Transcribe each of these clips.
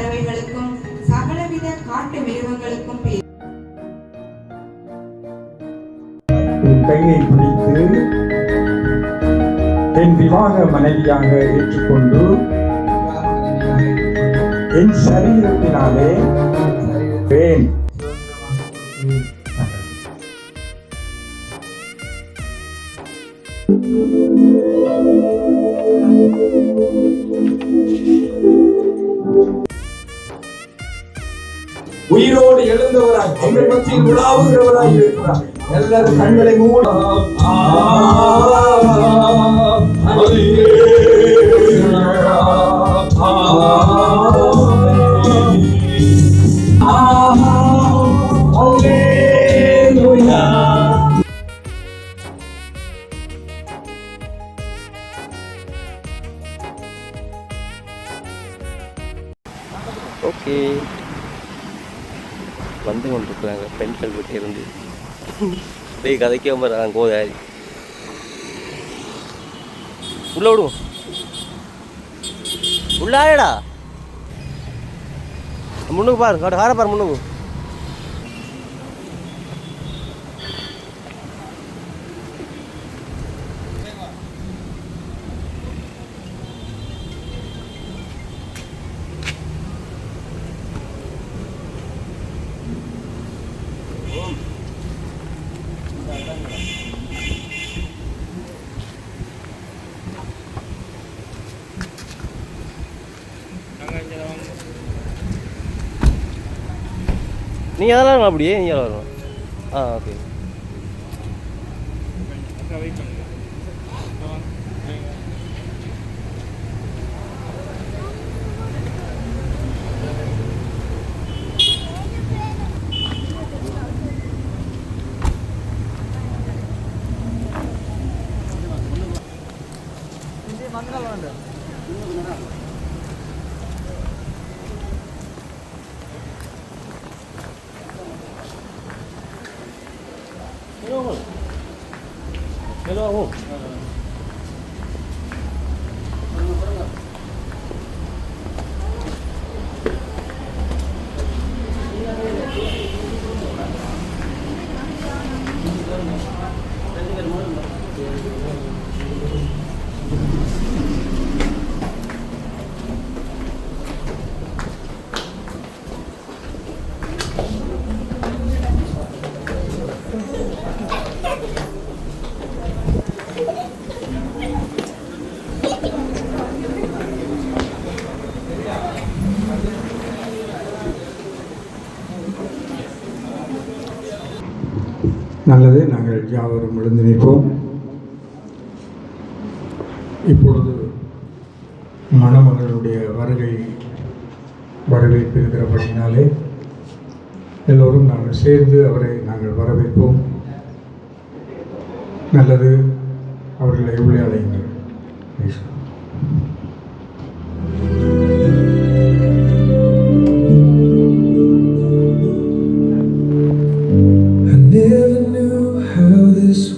பறவைகளுக்கும் சகலவித காட்டு மிருகங்களுக்கும் கையை பிடித்து என் விவாக மனைவியாக ஏற்றுக்கொண்டு என் சரீரத்தினாலே உயிரோடு எழுந்தவராய் எங்கள் மத்தியில் உலாவுகிறவராய் இருக்கிறார். எல்லாரும் கண்களை மூட ஓகே வந்து கொண்டிருக்கிறாங்க பெண்கள் கிட்டே இருந்து போய் கதைக்க வர்றாங்க கோதாரி உள்ள விடுவோம் உள்ளாயடா முன்னுக்கு பாரு கார பாரு முன்னுக்கு நீ அதெல்லாம் அப்படியே நீ வரணும். Okay Hello. நல்லது. நாங்கள் யாவரும் எழுந்து நிற்போம். இப்பொழுது மணமகளுடைய வரவேற்பிருக்கிறபடினாலே எல்லோரும் நாங்கள் சேர்ந்து அவரை நாங்கள் வரவேற்போம். நல்லது. அவர்களை உள்ளே அழையுங்கள்.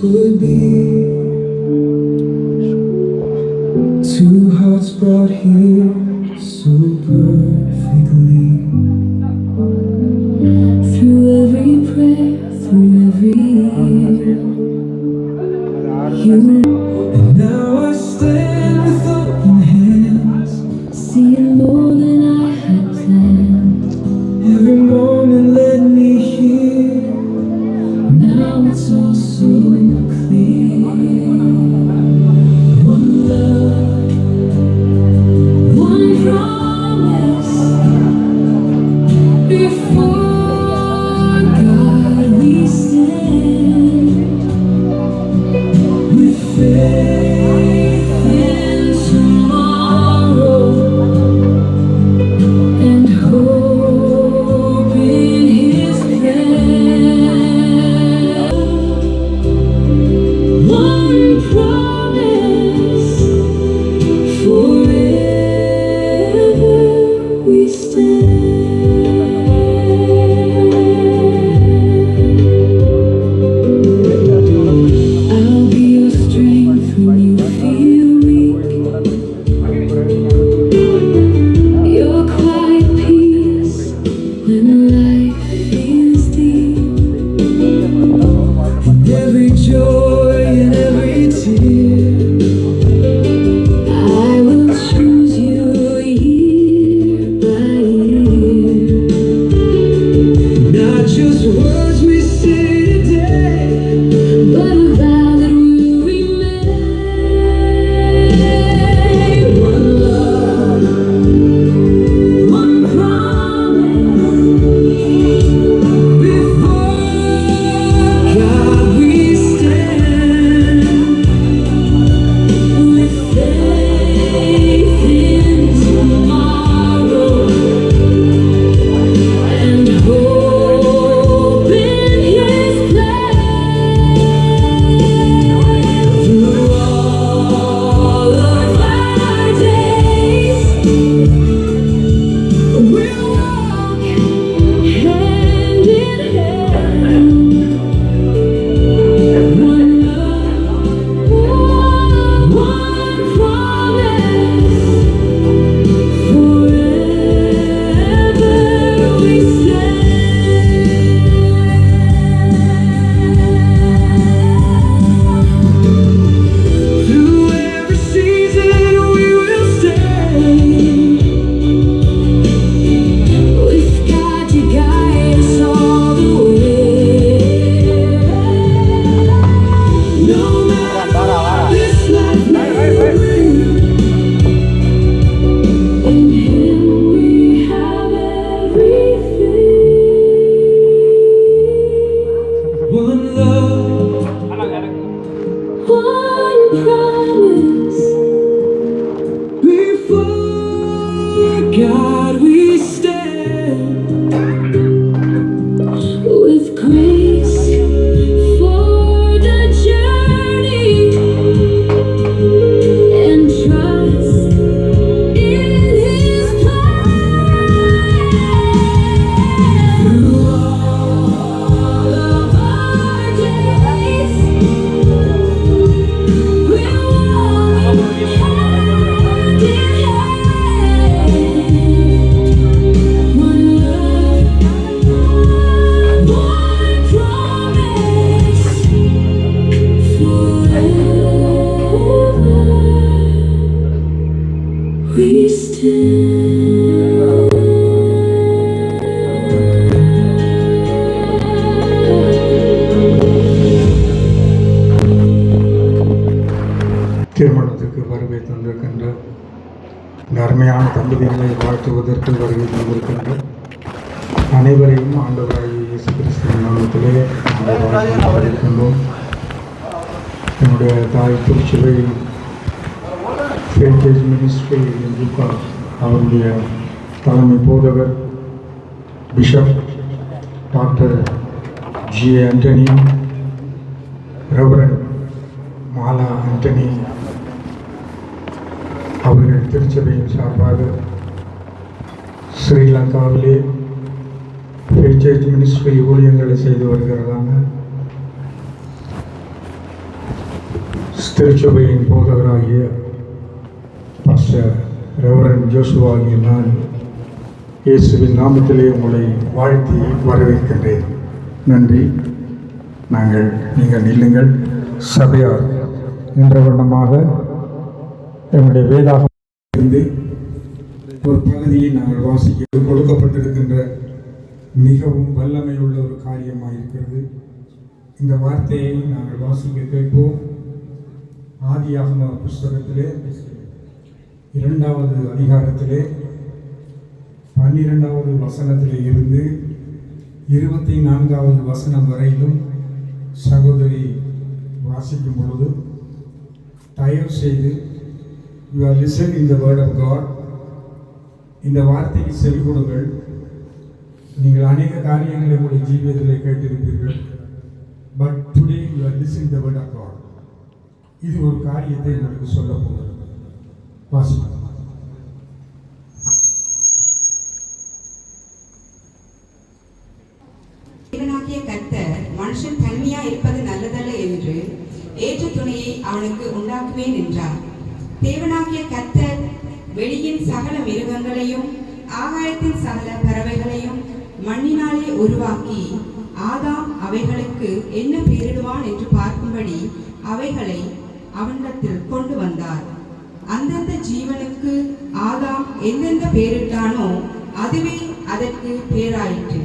would be two hearts brought here so perfectly, through every prayer, through every year, and now I stand with வருகை தந்திருக்கிறது. அனைவரையும் ஆண்டவராகிய இயேசு கிறிஸ்துவின் நாமத்திலே வரவேற்கின்றோம். என்னுடைய தாய் திருச்சபை ஹெரிட்டேஜ் மினிஸ்ட்ரி ஜூகா அவருடைய தலைமை போதகர் bishop doctor G Antony, reverend Mala Antony அவர்கள் திருச்சபையின் சார்பாக ஸ்ரீலங்காவிலே ஹெரிட்டேஜ் மினிஸ்ட்ரி ஊழியங்களை செய்து வருகிறதான திருச்சபையின் போதகராகிய பாஸ்டர் ரெவரண்ட் ஜோசுவா ஆகிய நான் இயேசுவின் நாமத்திலே உங்களை வாழ்த்தி வரவேற்கின்றேன். நன்றி. நீங்கள் நில்லுங்கள். சபையார் என்ற வண்ணமாக என்னுடைய வேதாகமிருந்து ஒரு பகுதியை நாங்கள் வாசிக்க கொடுக்கப்பட்டிருக்கின்ற மிகவும் வல்லமையுள்ள ஒரு காரியமாக இருக்கிறது. இந்த வார்த்தையை நாங்கள் வாசிக்க கேட்போம். ஆதியாகம புஸ்தகத்திலே 2வது அதிகாரத்திலே 12வது வசனத்திலே இருந்து 24வது வசனம் வரையிலும் சகோதரி வாசிக்கும் பொழுது தயவு செய்து you are listen in the word of God, இந்த வார்த்தைக்கு செவி கொடுங்கள். நீங்கள் அநேக காரியங்களை உங்களுடைய ஜீவியத்தில் கேட்டிருப்பீர்கள். But today you are listen the word of God. இது ஒரு காரியத்தை உங்களுக்கு சொல்ல போகிறது. வாசிக்கும். தேவனாகிய கர்த்தர் மனுஷன் தனிமையா இருப்பது நல்லதல்ல என்று ஏற்ற துணையை அவனுக்கு உண்டாக்குவேன் என்றார். தேவனாகிய கர்த்தர் வெளியின் சகல மிருகங்களையும் ஆகாயத்தின் சகல பறவைகளையும் மண்ணினாலே உருவாக்கி ஆதாம் அவைகளுக்கு என்ன பெயரிடுவான் என்று பார்க்கும்படி அவைகளை அவனிடத்தில் கொண்டு வந்தார். அந்தந்த ஜீவனுக்கு ஆதாம் எந்தெந்த பெயரிட்டானோ அதுவே அதற்கு பேராயிற்று.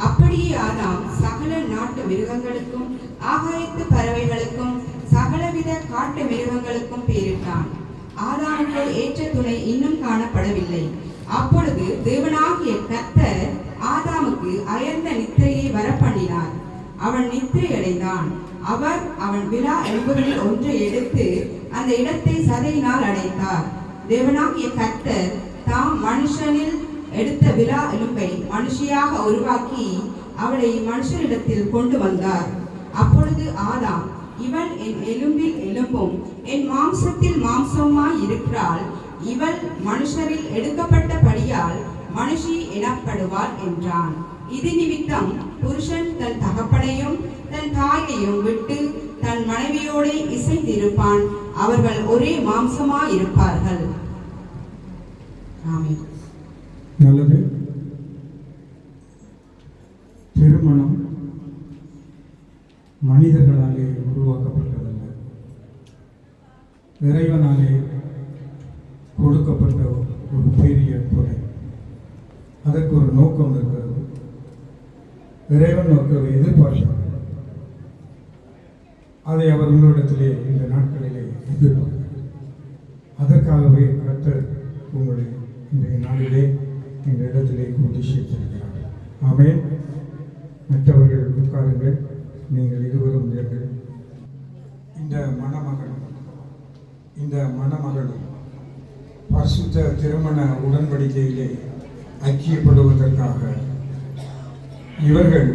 அப்படியே ஆதாம் சகல நாட்டு மிருகங்களுக்கும் ஆகாயத்து பறவைகளுக்கும் சகலவித காட்டு மிருகங்களுக்கும் பெயரிட்டான். ஆதாமுக்கு ஏற்ற துணை இன்னும் காணப்படவில்லை. அப்பொழுது தேவனாகிய கர்த்தர் ஆதாமுக்கு அயர்ந்த நித்திரையை வரப்பண்ணினார். அவன் நித்திரை அடைந்தான். அவர் அவன் விலா எலும்புகளில் ஒன்றை எடுத்து அந்த இடத்தை சதையினால் அடைத்தார். தேவனாகிய கர்த்தர் தாம் மனுஷனில் எடுத்த விலா எலும்பை மனுஷியாக உருவாக்கி அவளை மனுஷனிடத்தில் கொண்டு வந்தார். அப்பொழுது ஆதாம், இவள் என் எலும்பில் எலும்பும் என் மாம்சத்தில் மாம்சமாய் இருக்கிறாள். இவள் மனுஷரில் எடுக்கப்பட்டபடியால் மனுஷி எனப்படுவாள் என்றான். இது நிமித்தம் புருஷன் தன் தகப்பனையும் தன் தாயையும் விட்டு தன் மனைவியோட இசைந்திருப்பான். அவர்கள் ஒரே மாம்சமாயிருப்பார்கள். ஆமென். நல்லது. திருமணம் மனிதர்களாலே உருவாக்கப்பட்டதல்ல, இறைவனாலே கொடுக்கப்பட்ட ஒரு பெரிய துறை. அதற்கு ஒரு நோக்கம் இருக்கிறது. இறைவன் ஒரு எதிர்பார்க்கிறார். அதை அவர் உங்களிடத்திலே இந்த நாட்களிலே எதிர்பார்க்கிறார். அதற்காகவே கர்த்தர் உங்களை இன்றைய நாளிலே இந்த இடத்திலே கூட்டி சேர்த்திருக்கிறார். ஆமென். மற்றவர்கள் உட்காருங்கள். நீங்கள் இருவரும் நீங்கள். இந்த மணமகளும் பரிசுத்த திருமண உடன்படிக்கையிலே ஐக்கியப்படுவதற்காக இவர்கள்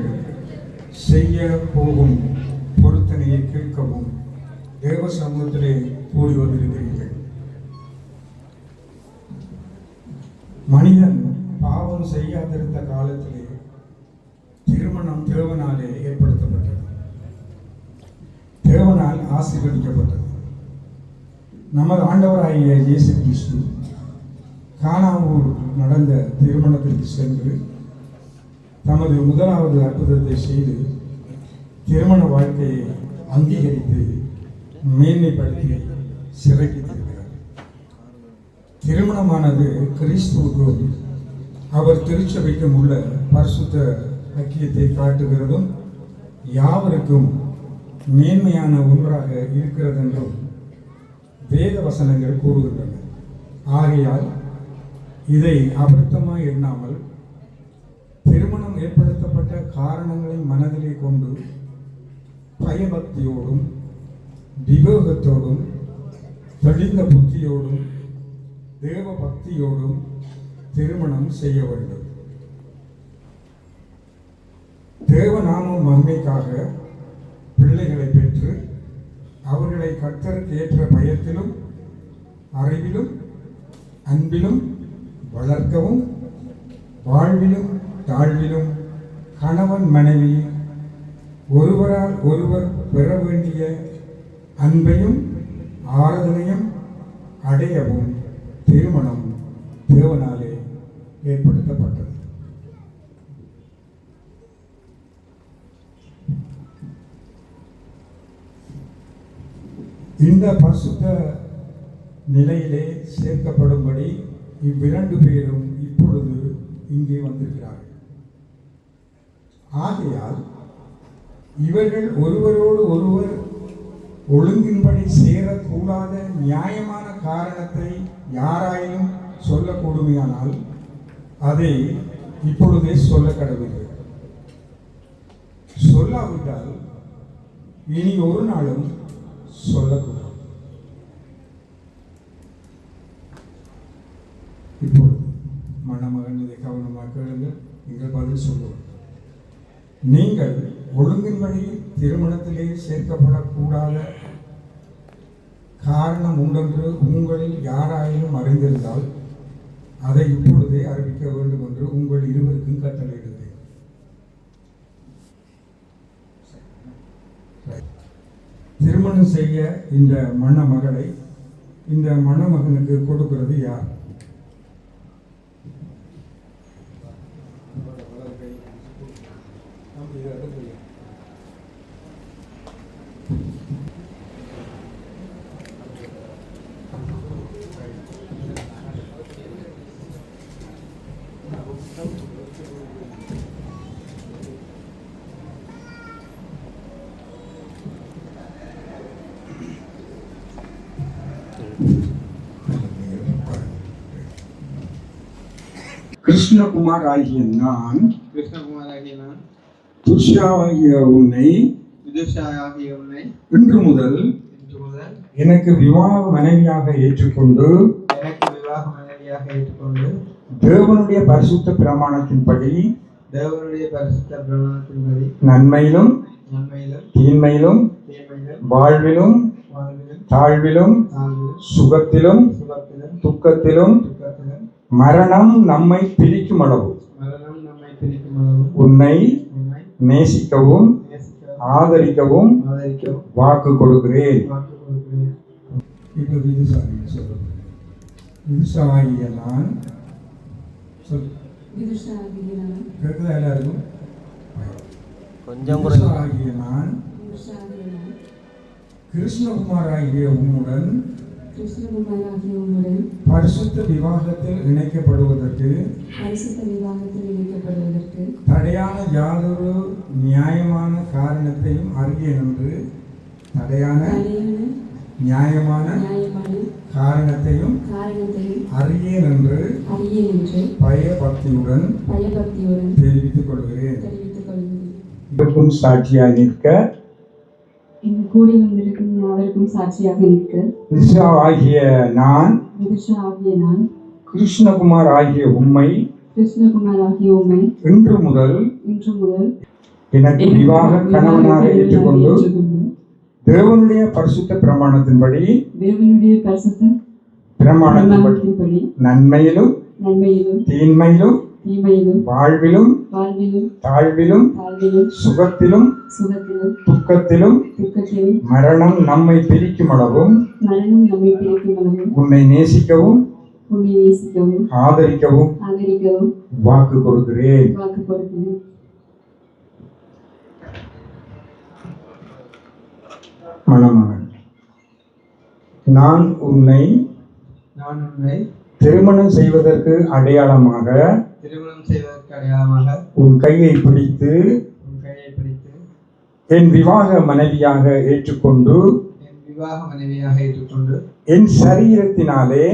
செய்ய போகும் பொருத்தனையை கேட்கவும் தேவ சமூகத்திலே கூடி வந்திருக்கிறீர்கள். மனிதன் பாவம் செய்யாதிருந்த காலத்திலே திருமணம் தேவனாலே ஏற்படுத்தப்பட்டது, தேவனால் ஆசீர்வதிக்கப்பட்டது. நமது ஆண்டவராகிய இயேசு கிறிஸ்து கானாவூர் நடந்த திருமணத்திற்கு சென்று தமது முதலாவது அற்புதத்தை செய்து திருமண வாழ்க்கையை அங்கீகரித்து மேன்மைப்படுத்தி சிறப்பித்திருக்கிறார். திருமணமானது கிறிஸ்துவுக்கும் அவர் திருச்சபைக்கும் உள்ள பரிசுத்த ஐக்கியத்தை காட்டுகிறதும் யாவருக்கும் மேன்மையான ஒன்றாக இருக்கிறது என்றும் வேத வசனங்கள் கூறுகின்றன. ஆகையால் இதை அபத்தமாய் எண்ணாமல் திருமணம் ஏற்படுத்தப்பட்ட காரணங்களை மனதிலே கொண்டு பயபக்தியோடும் விவேகத்தோடும் தெளிந்த புத்தியோடும் தேவ பக்தியோடும் திருமணம் செய்ய வேண்டும். தேவநாம மகிமைக்காக பிள்ளைகளை பெற்று அவர்களை கர்த்தருக்கு ஏற்ற பயத்திலும் அறிவிலும் அன்பிலும் வளர்க்கவும் வாழ்விலும் தாழ்விலும் கணவன் மனைவி ஒருவரால் ஒருவர் பெற வேண்டிய அன்பையும் ஆறுதலையும் அடையவும் திருமணம் தேவனாலே ஏற்படுத்தப்பட்டது. இந்த பரிசுத்த நிலையிலே சேர்க்கப்படும்படி இவ்விரண்டு பேரும் இப்பொழுது இங்கே வந்திருக்கிறார்கள். ஆகையால் இவர்கள் ஒருவரோடு ஒருவர் ஒழுங்கின்படி சேரக்கூடாத நியாயமான காரணத்தை யாராயினும் சொல்லக்கூடுமையானால் அதை இப்பொழுதே சொல்ல கடவுள். சொல்லாவிட்டால் இனி ஒரு நாளும் சொல்லக்கூடாது. இப்பொழுது மணமகன் இதை கவனமாக கேளுங்கள், நீங்கள் பதில் சொல்லுவோம். நீங்கள் ஒழுங்கின்படி திருமணத்திலே சேர்க்கப்படக்கூடாத காரணம் உண்டென்று உங்களில் யாராயினும் அறிந்திருந்தால் அதை இப்பொழுதே அறிவிக்க வேண்டும் என்று உங்கள் இருவருக்கும் கட்டளையிடுகிறேன். திருமணம் செய்ய இந்த மணமகளை இந்த மணமகனுக்கு கொடுக்கிறது யார்? கிருஷ்ணகுமார் ஆகிய நான் துஷாவாகிய உன்னை இன்று முதல் எனக்கு விவாக மனைவியாக ஏற்றுக்கொண்டு தேவனுடைய பரிசுத்த பிரமாணத்தின்படி நன்மையிலும் தீன்மையிலும் வாழ்விலும் தாழ்விலும் சுகத்திலும் துக்கத்திலும் மரணம் நம்மை பிரிக்கும் அளவு உன்னை நேசிக்கவும் ஆதரிக்கவும் வாக்கு கொடுக்கிறேன். விதுஷாகிய நான் எல்லாருக்கும் விதுஷாகிய நான் கிருஷ்ணகுமார் ஆகிய உம்முடன் பரிசுத்த விவாகத்தில் இணைக்கப்படுவதற்கு தடையான யாதொரு நியாயமான காரணத்தையும் அறியேன் என்று நியாயமான காரணத்தையும் அறியேன் என்று பயபக்தியுடன் தெரிவித்துக் கொள்கிறேன். இதற்கும் சாட்சியாக நிற்க கூடி வந்திருக்கும் யாவருக்கும் சாட்சியாக நிற்க விதுஷாவாகிய நான் கிருஷ்ணகுமார் ஆகிய உம்மை இன்று முதல் எனக்கு விவாக கணவனாக ஏற்றுக்கொண்டு தேவனுடைய பரிசுத்த பிரமாணத்தின்படி நன்மையிலும் தீன்மையிலும் வாழ்விலும் தாழ்விலும் சுகத்திலும் துக்கத்திலும் மரணம் நம்மை பிரிக்கும் அளவும் உன்னை நேசிக்கவும் ஆதரிக்கவும் வாக்கு கொடுக்கிறேன். மணமகன், நான் உன்னை திருமணம் செய்வதற்கு அடையாளமாக உன் கையை பிடித்து என் விவாக மனைவியாக ஏற்றுக்கொண்டு என் சரீரத்தினாலே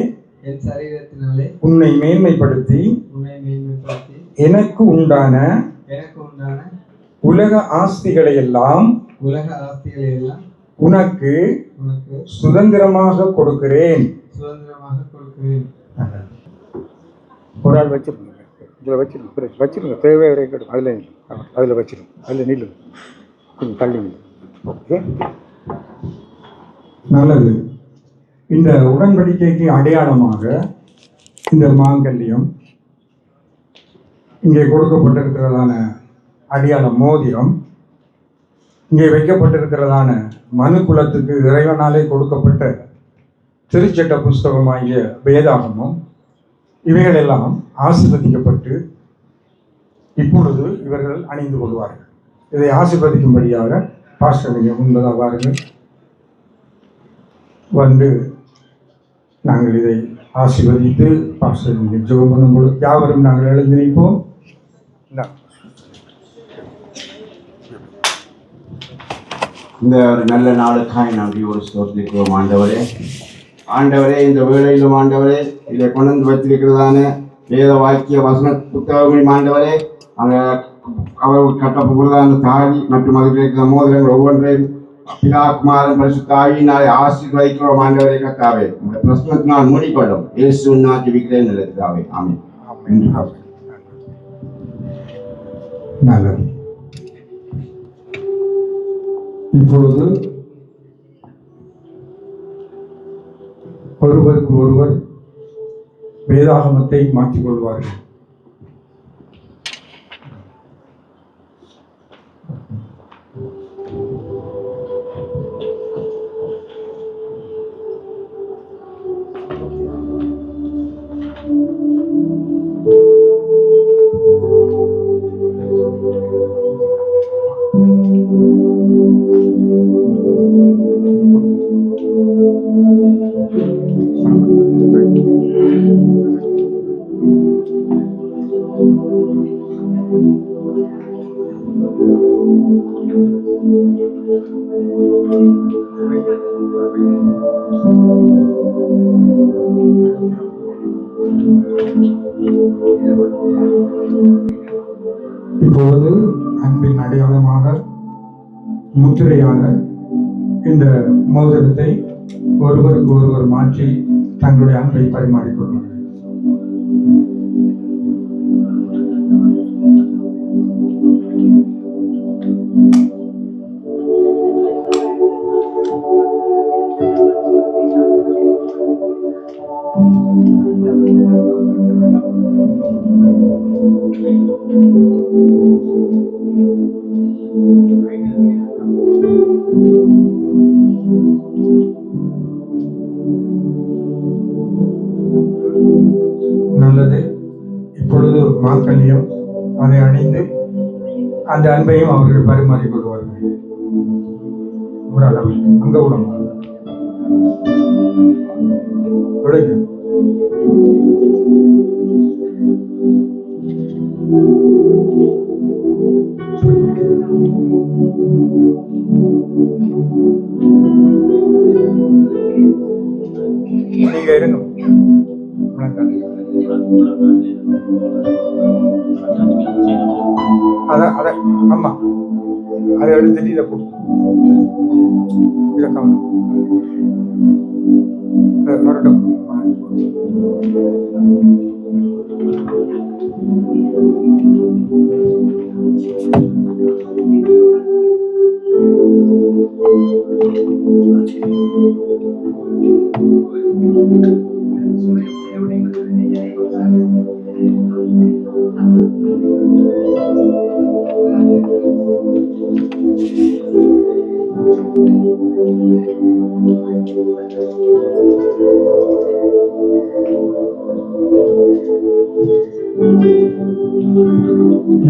என் சரீரத்தினாலே உன்னை மேன்மைப்படுத்தி உன்னை மேன்மைப்படுத்தி எனக்கு உண்டான உலக ஆஸ்திகளை எல்லாம் உனக்கு சுதந்திரமாக கொடுக்கிறேன். ஒரு ஆள் வச்சிருங்க, இதில் வச்சிருங்க தேவை வரைக்கும் அதில் வச்சிருங்க, அதில் நில்லு, கொஞ்சம் தள்ளி. ஓகே, நல்லது. இந்த உடன்படிக்கைக்கு அடையாளமாக இந்த மாங்கல்யம், இங்கே கொடுக்கப்பட்டிருக்கிறதான அடையாள மோதிரம், இங்கே வைக்கப்பட்டிருக்கிறதான மனு குலத்துக்கு இறைவனாலே கொடுக்கப்பட்ட திருச்சட்ட புஸ்தகமாகிய வேதாகமம், இவைகளெல்லாம் ஆசீர்வதிக்கப்பட்டு இப்பொழுது இவர்கள் அணிந்து கொள்வார்கள். இதை ஆசீர்வதிக்கும்படியாக பாஸ்டர் நீங்கள் முன்பதாக வாருங்கள். வந்து நாங்கள் இதை ஆசீர்வதித்து பாஸ்டர் நீங்கள் ஜெபம் பண்ணும்போது யாவரும் நாங்கள் எழுந்து நிற்போம். இந்த ஒரு நல்ல நாளுக்காய் நன்றியோடு ஸ்தோத்திரிக்கிறோம் ஆண்டவரே. ஆண்டவரே, இந்த வேளையிலும் ஆண்டவரே இதை கொண்டு வந்து வச்சிருக்கிறதான வேத வாக்கிய வசன புத்தகங்களும் ஆண்டவரே, அங்கே அவர்கள் கட்டப்படுறதான தாடி மற்றும் அதில் இருக்கிற மோதிரங்கள் ஒவ்வொன்றையும் பிதா குமாரன் பரிசுத்த ஆவியினாலே ஆசீர்வதிக்கிறோம் ஆண்டவரே. கர்த்தாவே, இந்த பிரச்சனத்தினால் மூடிக்கொள்ளும் இயேசுவின் நாமத்தில் ஜெபிக்கிறேன் நல்ல பிதாவே, ஆமென். நல்லது. இப்பொழுது ஒருவருக்கு ஒருவர் வேதாகமத்தை மாற்றிக்கொள்வார்கள். இப்பொழுது அன்பின் அடையாளமாக முத்திரையாக இந்த மோதிரத்தை ஒருவருக்கு ஒருவர் மாற்றி தங்களுடைய அன்பை பரிமாறிக்கொள்வார்கள். நல்லது. இப்பொழுது மாங்கல்யம் அதை அணிந்து அந்த அன்பையும் அவர்கள் பரிமாறிக்கொள்வார்கள். ஒரு அளவு அங்க விடும் நீங்க இருங்க. அத ஆமா, அதை எடுத்துட்டு இதை போட்டு இதை கவனம் வரட்டும்.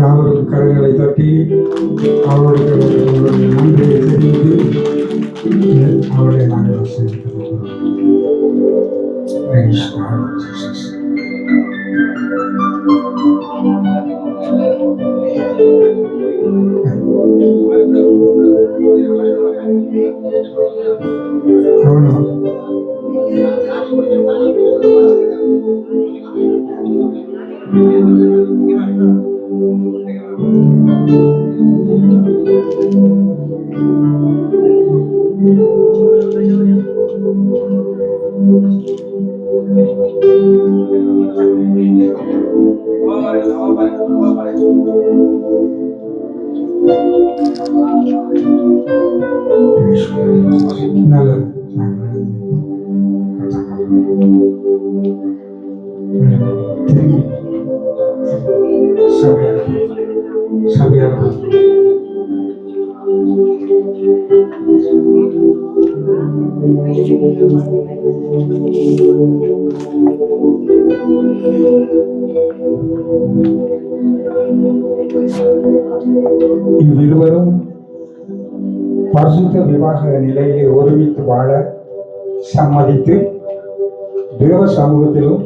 யாவரும் கரங்களை தட்டி அவருடைய நன்றியை தெரிந்து அவருடைய நாங்கள் சேர்த்திருக்கிறோம். கவனம் நல்லது. சபையாக இவ்விருவரும் பரிசுத்த விவாக நிலையிலே ஒருமித்து வாழ சம்மதித்து தேவ சமூகத்திலும்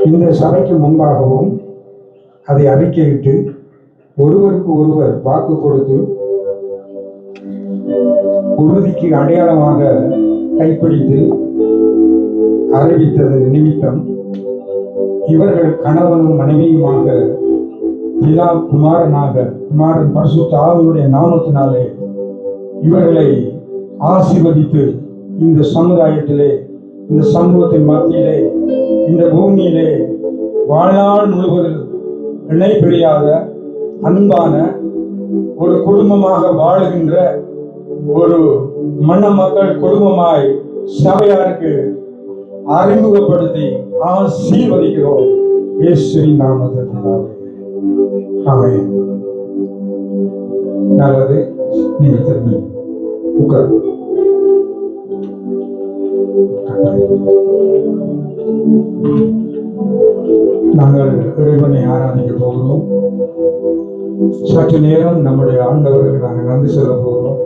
இந்த சபைக்கு முன்பாகவும் அதை அறிக்கையிட்டு ஒருவருக்கு ஒருவர் வாக்கு கொடுத்து உறுதிக்கு அடையாளமாக கைப்பிடித்து அறிவித்தது நிமித்தம் இவர்கள் கணவனும் மனைவியுமாக பிதா குமாரன் பரிசுத்த ஆவியுடைய நாமத்தினாலே இவர்களை ஆசீர்வதித்து இந்த சமுதாயத்திலே, இந்த சமூகத்தின் மத்தியிலே, இந்த பூமியிலே வாழ்நாள் முழுவதும் இணை பிரியாத அன்பான ஒரு குடும்பமாக வாழுகின்ற ஒரு மணமக்கள் குடும்பமாய் சபையாருக்கு அறிமுகப்படுத்தி ஆசீர்வதிக்கிறோம். இயேசுவின் நாமத்தினாலே ஆமென். நல்லது. நீங்கள் திரும்பி உட்கார். நாங்கள் இறைவனை ஆராதிக்க போகிறோம். சற்று நேரம் நம்முடைய ஆண்டவருக்கு நாங்கள் நன்றி சொல்ல போகிறோம்.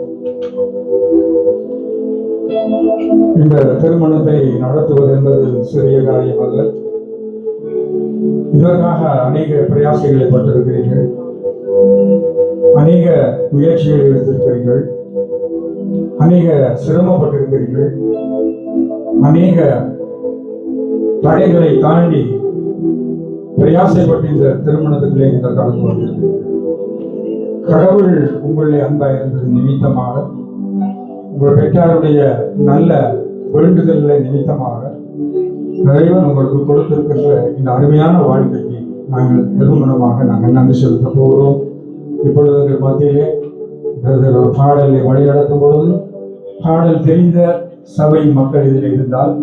இந்த திருமணத்தை நடத்துவது என்பது சிறிய காரியம் அல்ல. இதற்காக அநேக பிரயாசங்களை பட்டிருக்கிறீர்கள், அநேக முயற்சிகளை எடுத்திருக்கிறீர்கள், அநேக சிரமப்பட்டிருக்கிறீர்கள், அநேக தடைகளை தாண்டி பிரயாசப்பட்டு இந்த திருமணத்துக்குள்ளே நீங்கள் கலந்து வந்திருக்கிறீர்கள். கடவுள் உங்களுடைய அன்பாயிருந்தது நிமித்தமாக, உங்கள் பெற்றாருடைய நல்ல வேண்டுதல்களை நிமித்தமாக இறைவன் உங்களுக்கு கொடுத்திருக்கின்ற இந்த அருமையான வாழ்க்கைக்கு நாங்கள் நிறுவனமாக நாங்கள் நன்றி செலுத்த போகிறோம். இப்பொழுது எங்கள் மத்தியிலே பாடலை வழிநடத்தும் பொழுது பாடல் தெரிந்த சபை மக்கள் இதில் இருந்தால்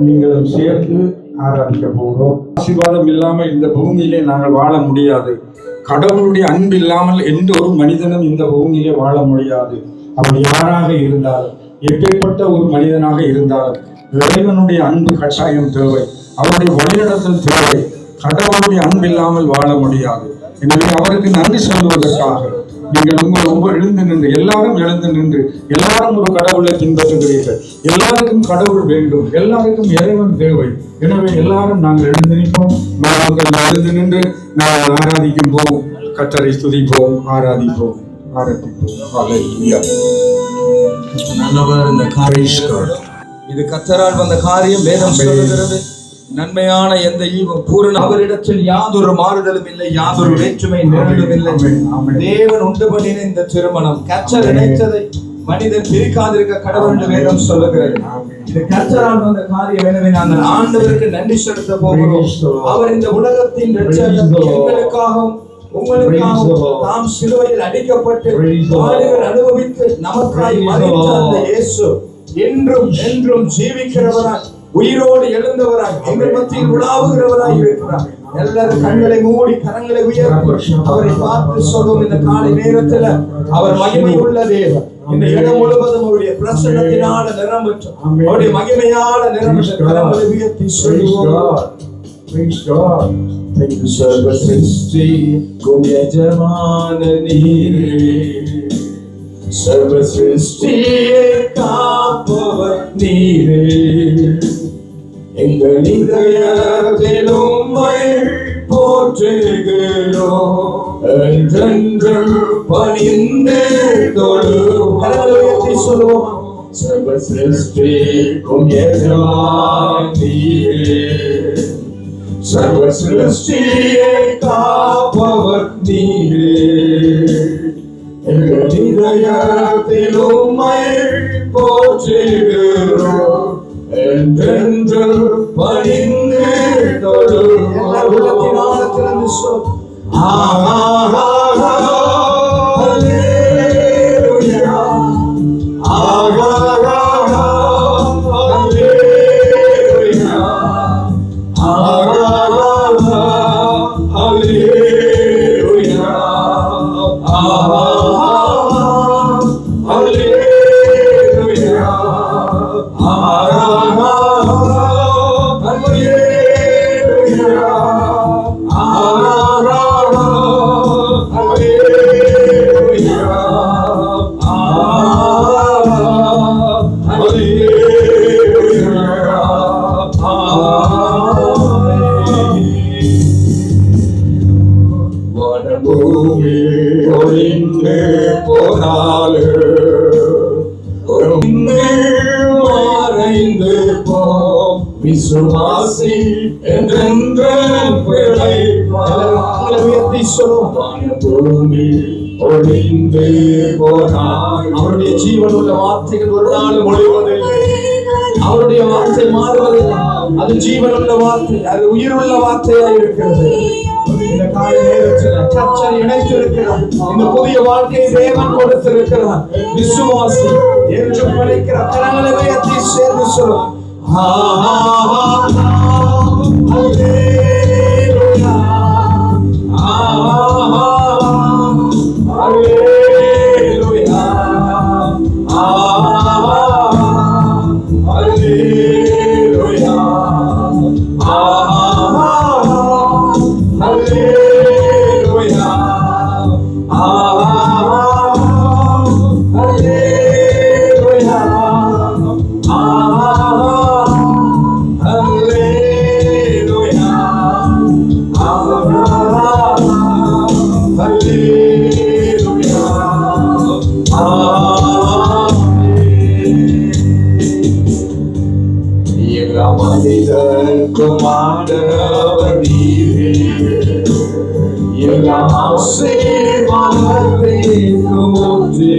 நீங்களும் சேர்ந்து ஆராதிக்க போகிறோம். ஆசீர்வாதம் இல்லாமல் இந்த பூமியிலே நாங்கள் வாழ முடியாது. கடவுளுடைய அன்பு இல்லாமல் எந்த ஒரு மனிதனும் இந்த பூமியிலே வாழ முடியாது. அவர் யாராக இருந்தாலும், எப்பேற்பட்ட ஒரு மனிதனாக இருந்தாலும் இறைவனுடைய அன்பு கட்டாயம் தேவை, அவருடைய வழிநடத்தல் தேவை. கடவுளுடைய அன்பு இல்லாமல் வாழ முடியாது. எனவே அவருக்கு நன்றி சொல்வதற்காக நீங்கள் ஒவ்வொரு எழுந்து நின்று, எல்லாரும் எழுந்து நின்று, எல்லாரும் ஒரு கடவுளை பின்பற்றுகிறீர்கள். எல்லாருக்கும் கடவுள் வேண்டும், எல்லாருக்கும் இறைவன் தேவை. எனவே எல்லாரும் நாங்கள் எழுந்து நிற்போம். நாங்கள் எழுந்து நின்று நாங்கள் ஆராதிக்கும் போம், கர்த்தரை துதிப்போம், ஆராதிப்போம். நல்லவர் இந்த காரியம், இது கர்த்தரால் வந்த காரியம். வேதம் சொல்லுகிறது, நன்மையான எந்த ஈவும் பூரண அவரிடத்தில் யாதொரு மாறுதலும் இல்லை, யாதொரு வேற்றுமை நிரலும் இல்லை. தேவன் உண்டு பண்ணின இந்த திருமணம் கர்த்தர் இணைத்ததை மனிதன் பிரிக்காதிருக்க கடவுள் என்று வேதம் சொல்லுகிறது. இது கர்த்தரால் வந்த காரியம். எனவே நாங்கள் ஆண்டவருக்கு நன்றி செலுத்த போகிறோம். அவர் இந்த உலகத்தின் எங்களுக்காகவும் உங்களுக்காகவும் தாம் சிலுவையில் அடிக்கப்பட்டு பாடுகள் அனுபவித்து நமக்காய் மரித்த அந்த இயேசு என்றும் என்றும் ஜீவிக்கிறவராய், உயிரோடு எழுந்தவராய், எங்கள் மத்தியில் உலாவுகிறவராய் இருக்கிறார். எல்லாரும் கண்களை மூடி கரங்களை உயர்த்தி அவரை பார்த்து சொல்வோம். இந்த காலை நேரத்தில் அவர் மகிமை உள்ள தேவன். இந்த இடம் முழுவதும் அவருடைய பிரசன்னத்தினால நிரம்பெற்று, அவருடைய மகிமையால நிரம்பெற்று கரங்களை உயர்த்தி சொல்வோம். சர்வ சிருஷ்டிக்கும் எஜமான நீரே, சர்வ சிருஷ்டியை காப்பவர் நீரே, எங்கள் இதயத்திலும் போற்றுகிறோம், என்றென்றும் பணிந்து தொழுவோம். சொல்லுவோம். சர்வ சிருஷ்டிக்கும் எஜமான நீரே, சர்வ சிருஷ்டியை காப்பவர் நீரே, எங்கள் இதயத்திலும் போற்றுகிறோம், என்றென்று பணிந்து தொழுவோம். உள்ளத்தினால திறந்து சொல். ஹல்லேலூயா. ஹல்லேலூயா. பூமி ஒளிந்து போனாலு மறைந்து போ விசுவாசி என்றென்றும் உயர்த்தி சொல்லும். பூமி ஒளிந்து போனால் அவருடைய ஜீவனுள்ள வார்த்தைகள் ஒரு நாள் ஒளிவதில்லை. அவருடைய வார்த்தை மாறுவதில்லை. அது ஜீவனுள்ள வார்த்தை, அது உயிருள்ள வார்த்தையாக இருக்கிறது. இந்த கால நேரத்தில் கர்த்தர் இணைத்திருக்கிறார். இந்த புதிய வாழ்க்கையை தேவன் கொடுத்திருக்கிறார். விசுவாசி என்று படைக்கிற கரங்களை உயர்த்தி சேர்ந்து சொல்லும். ஹல்லேலூயா. ஹல்லேலூயா. ஹல்லேலூயா. மனிதர்க்கும் ஆண்டவர் நீரே, எல்லா ஆசீர்வாதத்திற்கும் ஊற்றே.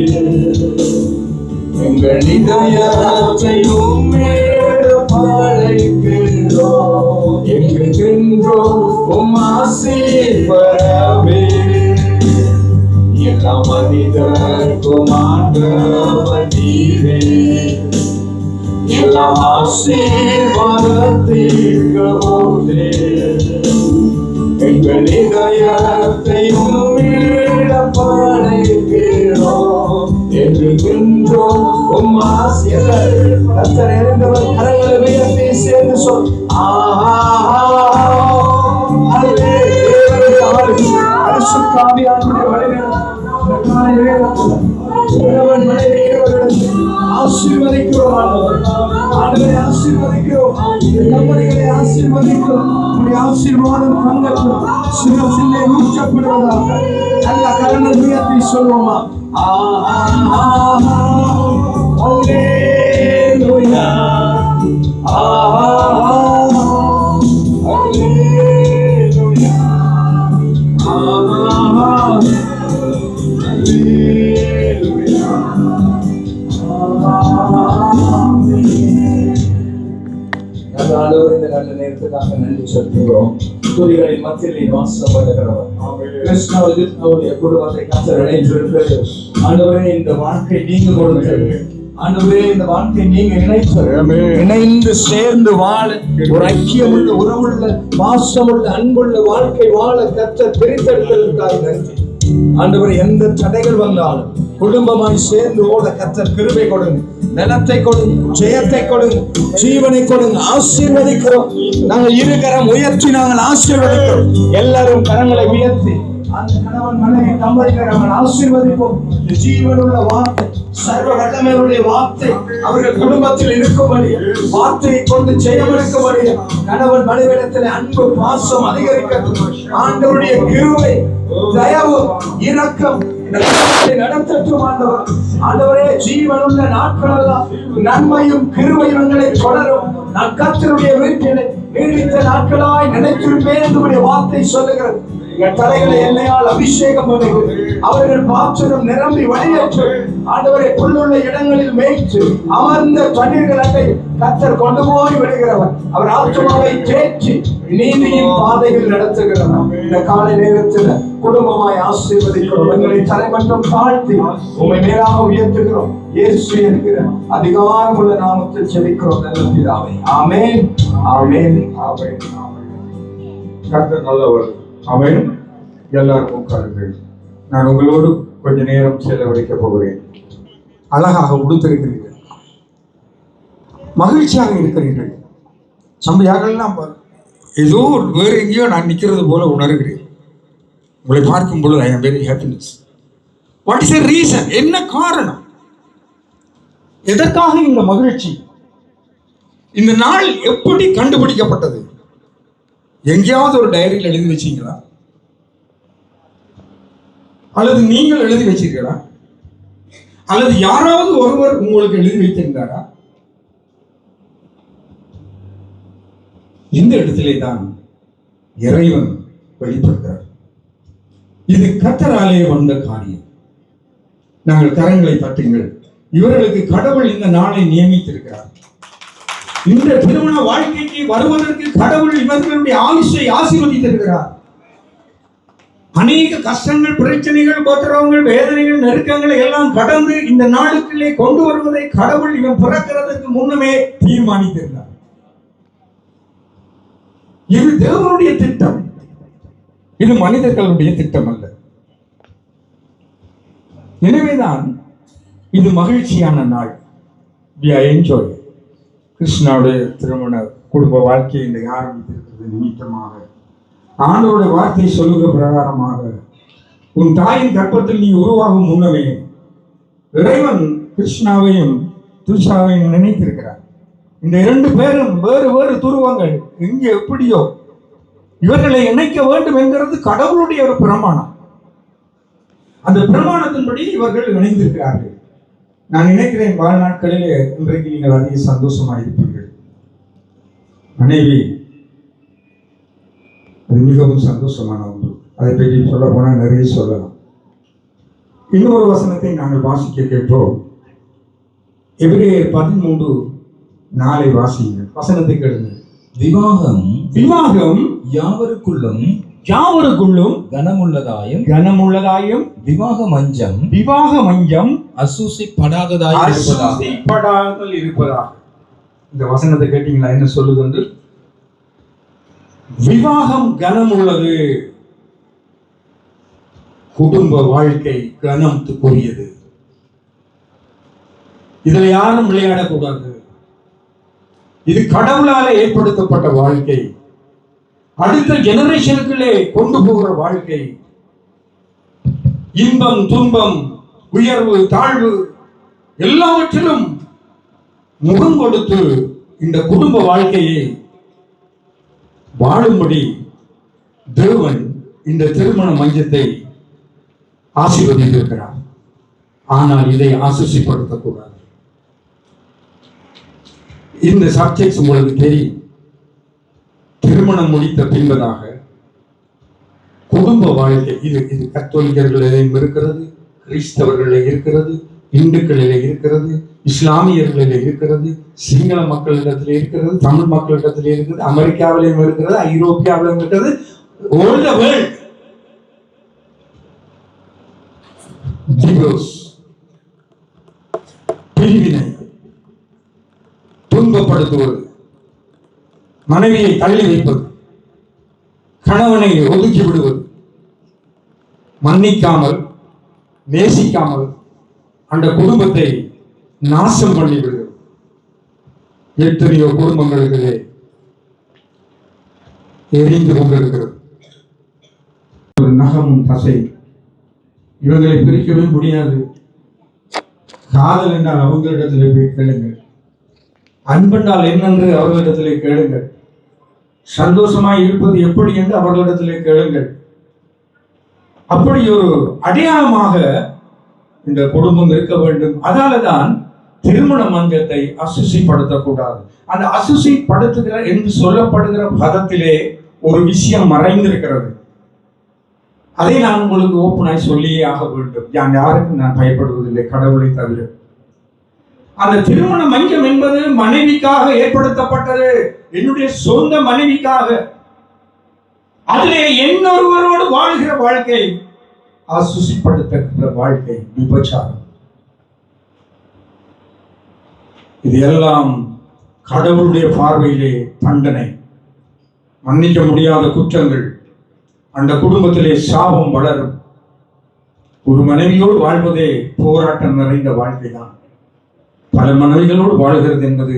எங்கள் இதயத்தை உம்மேடு படைக்கிறோம், எங்குகின்றோம் உம் ஆசீர்வரவே. எல்லா மனிதர்க்கும் ஆண்டவர் நீரே, எல்லா ஆசீர்வாதத்திற்கு ஊற்றே. எங்கள் இதயத்தை உம்மிட படைக்கிறோம், எங்குகின்றோம் உம் ஆசீர்வாதம். கர்த்தர் அறிந்தவர் கரங்களை உயர்த்தி சேர்ந்து சொல். பரிசுத்த ஆவியானவருடைய வழிநடத்தல் ஆசீர்வதிக்கிறோம். ஆண்டவரை ஆசீர்வதிக்கிறோம். நம்முடைய ஆசீர்வதிக்கிறோம். நம்முடைய ஆசீர்வாதம் தங்கட்டும். சிரசிலே ஊற்றப்படுவதாக நல்ல கரங்கள் உயர்த்தி சொல்வோமா? ஹல்லேலூயா. ஹல்லேலூயா. இந்த நல்ல நேரத்துக்காக நன்றி செலுத்துகிறோம். துதிகளின் மத்தியில் வாசம் பண்ணுகிறவர் கிருஷ்ணாவுடைய குடும்பத்தை கர்த்தர் இணைத்திருக்கிறது. ஆண்டவரே, இந்த வாழ்க்கை நீங்க கொடுத்தது. ஆண்டவரே, இந்த வாழ்க்கை நீங்க இணைந்து சேர்ந்து வாழ ஒரு ஐக்கியமுள்ள உறவுள்ள பாசமுள்ள அன்புள்ள வாழ்க்கை வாழ கர்த்தர் பிரித்தெடுத்ததற்காக நன்றி. ஆண்டவரே, எந்த தடைகள் வந்தாலும் குடும்பமாய் சேர்ந்து ஓட கர்த்தர் கிருபை கொடுங்க, நலத்தை கொடுங்க, ஜெயத்தை கொடுங்க, ஜீவனை கொடுங்க. ஆசீர்வதிக்கிறோம். நாங்கள் இரு கரம் உயர்த்தி நாங்கள் ஆசீர்வதிக்கிறோம். எல்லாரும் கரங்களை உயர்த்தி அந்த கணவன் மனைவி தம்பதிகளை நாங்கள் ஆசீர்வதிப்போம். ஜீவனுள்ள வார்த்தை, சர்வ வல்லமையுடைய வார்த்தை அவர்கள் குடும்பத்தில் இருக்கும்படி, வார்த்தையை கொண்டு ஜெயம் எடுக்கும்படி கணவன் மனைவிடத்தில் அன்பு பாசம் அதிகரிக்கட்டும். ஆண்டவருடைய கிருபை, தயவு, இரக்கம் இந்த குடும்பத்தை நடத்தட்டும். ஆண்டவர், ஆண்டவரே, ஜீவனுள்ள நாட்கள் எல்லாம் நன்மையும் கிருபையும் எங்களை தொடரும். நான் கர்த்தருடைய வீட்டிலே நீடித்த நாட்களாய் நினைத்திருப்பேன் என்று வார்த்தை சொல்லுகிறது. எங்கள் தலைகளை எண்ணெயால் அபிஷேகம் பண்ணுகிறது. அவர்கள் பாத்திரம் நிரம்பி வழியேற்று ஆண்டவரை புல்லுள்ள இடங்களில் மேய்த்து அமர்ந்த தண்ணீர்கள் அட்டை கர்த்தர் கொண்டு போய் விடுகிறவர். அவர் ஆத்துமாவை தேற்றி நீதியின் பாதையில் நடத்துகிறவர். இந்த காலை நேரத்தில் குடும்பமாய் ஆசீர்வதிக்கிறோம். எங்களை தலைமட்டம் தாழ்த்தி உண்மை மேலாக உயர்த்துகிறோம். இயேசு என்கிற அதிகாரமுள்ள நாமத்தில் செபிக்கிறோம் நல்ல பிதாவே. ஆமென், ஆமென், ஆமென். கர்த்தர் நல்லவர். ஆமென். எல்லாரும் உட்காருங்கள். நான் உங்களோடு கொஞ்ச நேரம் செலவழிக்க போகிறேன். அழகாக உடுத்திருக்கிறீர்கள், மகிழ்ச்சியாக இருக்கிறீர்கள். நம்ம யாரெல்லாம் ஏதோ வேறு எங்கேயோ நான் நிற்கிறது போல உணர்கிறேன். உங்களை பார்க்கும் பொழுது I am very happiness. What is the reason? என்ன காரணம்? எதற்காக இந்த மகிழ்ச்சி? இந்த நாள் எப்படி கண்டுபிடிக்கப்பட்டது? எங்கேயாவது ஒரு டைரியில் எழுதி வச்சீங்களா? அல்லது நீங்கள் எழுதி வச்சீர்களா? அல்லது யாராவது ஒருவர் உங்களுக்கு எழுதி வைத்திருந்தாரா? இந்த இடத்திலே தான் இறைவன் வெளிப்படுகிறார். இது கர்த்தராலே வந்த காரியம். நாங்கள் கரங்களை தட்டுங்கள். இவர்களுக்கு கடவுள் இந்த நாளை நியமித்திருக்கிறார். இந்த திருமண வாழ்க்கைக்கு வருவதற்கு கடவுள் இவர்களுடைய ஆயுஷை ஆசீர்வதித்திருக்கிறார். அநேக கஷ்டங்கள், பிரச்சனைகள், உபத்திரவங்கள், வேதனைகள், நெருக்கங்களை எல்லாம் கடந்து இந்த நாளுக்குள்ளே கொண்டு வருவதை கடவுள் இவன் பிறக்கிறதுக்கு முன்னமே தீர்மானித்திருந்தார். இது தேவனுடைய திட்டம், இது மனிதர்களுடைய திட்டம் அல்ல. எனவேதான் இது மகிழ்ச்சியான நாள். We are enjoying. கிருஷ்ணாவுடைய திருமண குடும்ப வாழ்க்கையை இன்றைக்கு ஆரம்பித்திருக்கிறது நிமித்தமாக ஆண்டவருடைய வார்த்தை சொல்லுகிற பிரகாரமாக உன் தாயின் கர்ப்பத்தில் நீ உருவாகும் முன்னமே இறைவன் கிருஷ்ணாவையும் துஷாவையும் நினைத்திருக்கிறார். இந்த இரண்டு பேரும் வேறு வேறு துருவங்கள், எங்கே எப்படியோ இவர்களை இணைக்க வேண்டும் என்கிறது கடவுளுடைய ஒரு பிரமாணம். அந்த பிரமாணத்தின்படி இவர்கள் இணைந்திருக்கிறார்கள். நான் நினைக்கிறேன் வாழ்நாட்களிலே இன்றைக்கு நீங்கள் அதிக சந்தோஷமாக இருப்பீர்கள். மனைவி அது மிகவும் சந்தோஷமான ஒன்று. அதை பற்றி சொல்ல போனால் நிறைய சொல்லலாம். இன்னொரு வசனத்தை நாங்கள் வாசிக்க கேட்டோம். எபிரேயர் 13:4 வாசியுங்கள். வசனத்தை கேளுங்கள். விவாகம் விவாகம் யாவருக்குள்ளும் கனமுள்ளதாயும் விவாக மஞ்சம் அசூசிப்படாதல் இருப்பதாக. இந்த வசனத்தை கேட்டீங்களா? என்ன சொல்லுது? விவாகம் கனமுள்ளது. குடும்ப வாழ்க்கை கனத்துக்குரியது. இதுல யாரும் விளையாடக்கூடாது. இது கடவுளால ஏற்படுத்தப்பட்ட வாழ்க்கை. அடுத்த ஜெனரேஷனுக்குள்ளே கொண்டு போகிற வாழ்க்கை. இன்பம், துன்பம், உயர்வு, தாழ்வு எல்லாவற்றிலும் முகம் கொடுத்து இந்த குடும்ப வாழ்க்கையை வாழும்படி தேவன் இந்த திருமண மஞ்சத்தை ஆசீர்வதித்திருக்கிறார். ஆனால் இதை ஆசூசிப்படுத்தக்கூடாது. இந்த சப்ஜெக்ட்ஸ் உங்களுக்கு தெரியும். திருமணம் முடித்த பின்பதாக குடும்ப வாழ்க்கை இது கத்தோலிக்கர்களிலும் இருக்கிறது, கிறிஸ்தவர்களிலே இருக்கிறது, இந்துக்களிலே இருக்கிறது, இஸ்லாமியர்களிலே இருக்கிறது, சிங்கள மக்களிடத்திலே இருக்கிறது, தமிழ் மக்களிடத்திலே இருக்கிறது, அமெரிக்காவிலும் இருக்கிறது, ஐரோப்பியாவிலும் இருக்கிறது. all the world. Divorce, பிரிவினை, துன்பப்படுத்துவது, மனைவியை தள்ளி வைப்பது, கணவனை ஒதுக்கி விடுவது, மன்னிக்காமல் நேசிக்காமல் அந்த குடும்பத்தை நாசம் பண்ணி விடுகிறது. எத்தனையோ குடும்பங்களிலே எரிந்து கொண்டிருக்கிறது. ஒரு நகமும் தசை இவங்களை பிரிக்கவே முடியாது. காதல் என்றால் அவங்களிடத்திலே போய் கேளுங்கள். அன்பென்றால் என்னென்று அவர்களிடத்திலே கேளுங்கள். சந்தோஷமாய் இருப்பது எப்படி என்று அவர்களிடத்திலே கேளுங்கள். அப்படி ஒரு அடையாளமாக இந்த குடும்பம் இருக்க வேண்டும். அதனாலதான் திருமண மஞ்சத்தை அசுசிப்படுத்தக்கூடாது. அந்த அசுசிப்படுத்துகிற என்று சொல்லப்படுகிற பதத்திலே ஒரு விஷயம் மறைந்திருக்கிறது. அதை நான் உங்களுக்கு ஓப்பனாய் சொல்லியே ஆக வேண்டும். யாருக்கும் நான் பயப்படுவதில்லை, கடவுளை தவிர. அந்த திருமண மஞ்சம் என்பது மனைவிக்காக ஏற்படுத்தப்பட்டது, என்னுடைய சொந்த மனைவிக்காக. அதிலே இன்னொருவரோடு வாழ்கிற வாழ்க்கை அசுசிப்படுத்துகிற வாழ்க்கை விபச்சாரம். இது எல்லாம் கடவுளுடைய பார்வையிலே தண்டனை, மன்னிக்க முடியாத குற்றங்கள். அந்த குடும்பத்திலே சாபம் வளரும். ஒரு மனைவியோடு வாழ்வதே போராட்டம் நிறைந்த வாழ்க்கை தான். பல மனைவிகளோடு வாழ்கிறது என்பது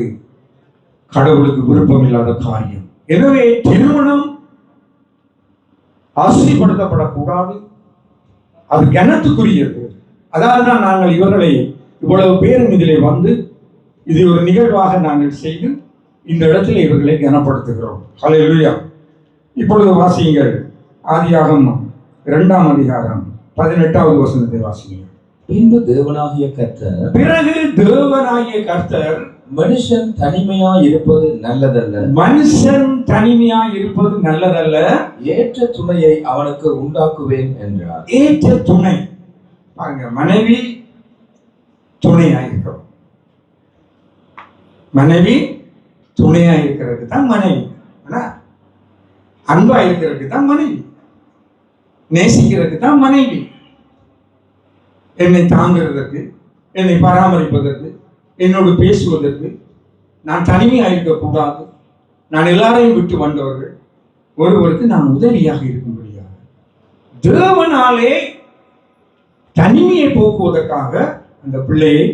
கடவுளுக்கு விருப்பம் இல்லாத காரியம். எனவே திருமணம் ஆசைப்படுத்தப்படக்கூடாது, அது கனத்துக்குரியது. அதாவது தான் நாங்கள் இவர்களை இவ்வளவு பேரும் இதிலே வந்து இது ஒரு நிகழ்வாக நாங்கள் செய்து இந்த இடத்துல இவர்களை கனப்படுத்துகிறோம். ஹல்லேலூயா. இப்பொழுது வாசியுங்கள் ஆதியாகமம் 2ஆம் அதிகாரம் 18வது வசனத்தை வாசியுங்கள். பின்பு தேவனாகிய கர்த்தர், பிறகு தேவனாகிய கர்த்தர், மனுஷன் தனிமையாய் இருப்பது நல்லதல்ல, மனுஷன் தனிமையாய் இருப்பது நல்லதல்ல, ஏற்ற துணையை அவனுக்கு உண்டாக்குவேன் என்றார். ஏற்ற துணை. பாருங்க, மனைவி துணையாயிருக்கிறோம். மனைவி துணையா இருக்கிறதுக்கு தான் மனைவி. அன்பா இருக்கிறதுக்கு தான் மனைவி. நேசிக்கிறதுக்கு தான் மனைவி. என்னை தாங்குறதற்கு, என்னை பராமரிப்பதற்கு, என்னோடு பேசுவதற்கு, நான் தனிமையாக இருக்கக்கூடாது, நான் எல்லாரையும் விட்டு வந்தவர்கள், ஒருவருக்கு நான் உதவியாக இருக்கும்படியாக தேவனாலே தனிமையை போக்குவதற்காக அந்த பிள்ளையை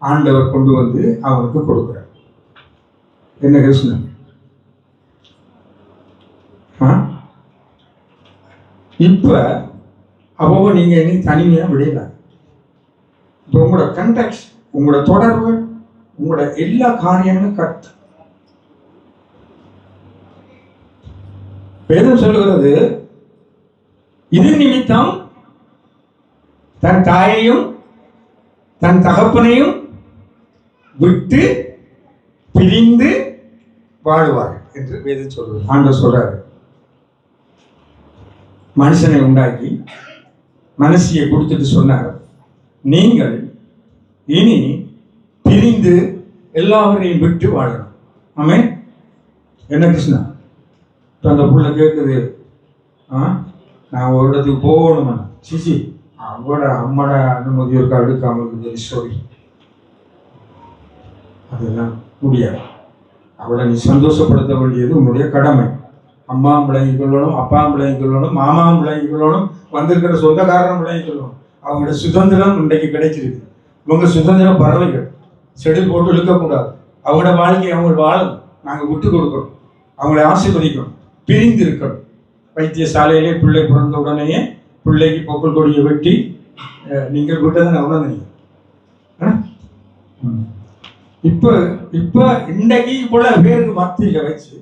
ஆண்டவர் கொண்டு வந்து அவனுக்கு கொடுக்கிறார். என்ன கிருஷ்ணன்? இப்ப அப்போ நீங்க இனி தனிமையா விடல. இப்போ உங்களோட கண்டக்ட், உங்களோட தொடர்பு, உங்களோட எல்லா காரியங்களும் கரெக்ட். வேதம் சொல்லுகிறது, இது நிமித்தம் தன் தாயையும் தன் தகப்பனையும் விட்டு பிரிந்து வாழுவார் என்று வேதம் சொல்லுவது. ஆண்டவர் சொல்றாரு, மனுஷனை உண்டாக்கி மனசியை கொடுத்துட்டு சொன்னார், நீங்கள் இனி பிரிந்து எல்லாவரையும் விட்டு வாழணும். ஆமே. என்ன கிருஷ்ணா? இப்போ அந்த புள்ள கேட்குது, நான் ஒரு இடத்துக்கு போகணுமா? சிசி அவட அம்மாட அனுமதி இருக்கா எடுக்காமல் சொல்லி சொல்லி அதெல்லாம் முடியாது. அவளை நீ சந்தோஷப்படுத்த வேண்டியது உன்னுடைய கடமை. அம்மா விளங்கி கொள்ளணும், அப்பா விளங்கி கொள்ளணும், மாமா விளங்கி கொள்ளணும், வந்திருக்கிற சொந்தக்காரன் விளங்கி கொள்ளணும். அவங்களோட சுதந்திரம் இன்றைக்கு கிடைச்சிருக்கு. இவங்க சுதந்திரம் பறவைகள், செடில் போட்டு இழுக்கக்கூடாது. அவங்களோட வாழ்க்கையை அவங்க வாழணும், நாங்கள் விட்டு கொடுக்கணும், அவங்களை ஆசீர்வதிக்கணும், பிரிந்து இருக்கணும். வைத்தியசாலையிலே பிள்ளை பிறந்த உடனேயே பிள்ளைக்கு பொங்கல் கொடியை வெட்டி நீங்கள் விட்டதை நான் உணர்ந்தீங்க. இப்போ இப்போ இன்றைக்கு இவ்வளவு பேருக்கு மத்தியில் வச்சு,